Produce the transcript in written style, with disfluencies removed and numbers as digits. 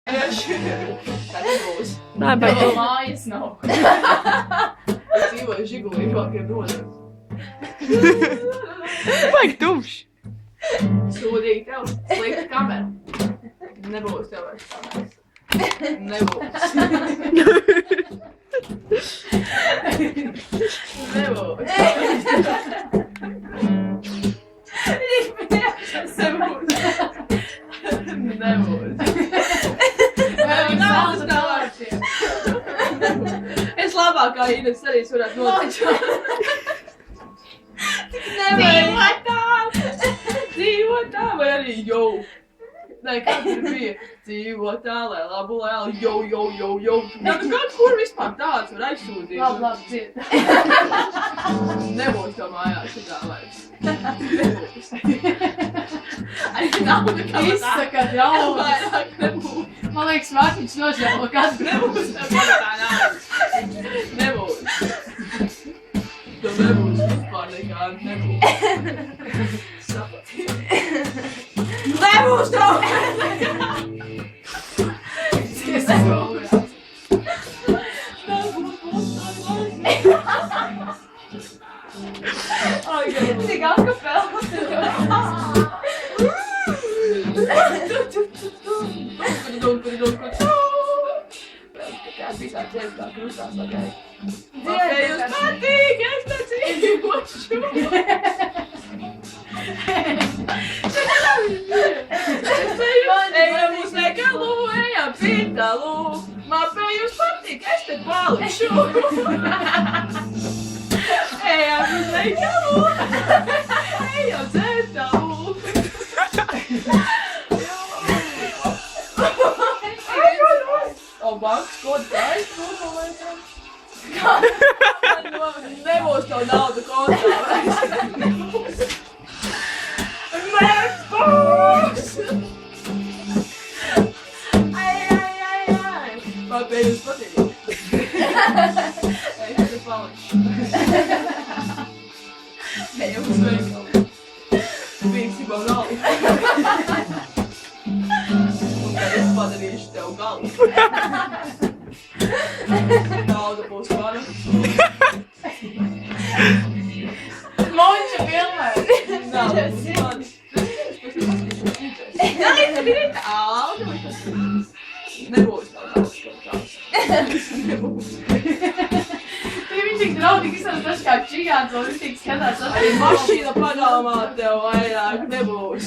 Tā nebūs. Nē, bet Vēl mājas nav. Es dzīvoju žigulīgākiem rodiem. vajag tumšs. Sūdīgi tev, slikta kamera. Nebūs tev vairs kameras. Nebūs. Nebūs. Nebūs. Es labākā Ines arī varētu notikt. Dzīvotā vai arī jau. Nē, kāds ir bija dzīvotā, lai labu lēlu, jau. Nē, nu kāds kur vispār tāds var aizsūtīt? Labi, dzied. Nebūs to mājās šitā vairs. Nebūs. Arī nav nekā Izsaka daudz. vairāk nebūs. Man liekas, Mārtiņš nožēlo katru. Nebūs tā naudas. Nebūs. Tu nebūs vispār nekāda nebūs. Sapratīt. Nebūs tev! Tik akapela. Tā bija tā dziesmā krustās lakai. Vai jūs patīk, es te dzīvošu? Ejam uz veikalu, ejam pītalu. Mapē jūs patīk, es te palikšu. Ejam uz veikalu, ejam dzērtalu. O, bankas kodu tā aizsūtu, nebūs tev nauda kontā. Nebūs! Ai. Man pie jūs patīk. Es te palikšu. Ejam uz veikalu. Bīksībā galvu. Un tad es padarīšu tev galvu. Nauda būs mana. Monča filmē. Nauda būs mana. Nē, tev ir tā auga. Nebūs tev naudas kaut kāds. Nebūs. Viņi tik draudīgi izsaka taču kā čigāns, un viņi tik skatās Arī mašīna pagalmā tev vairāk nebūs.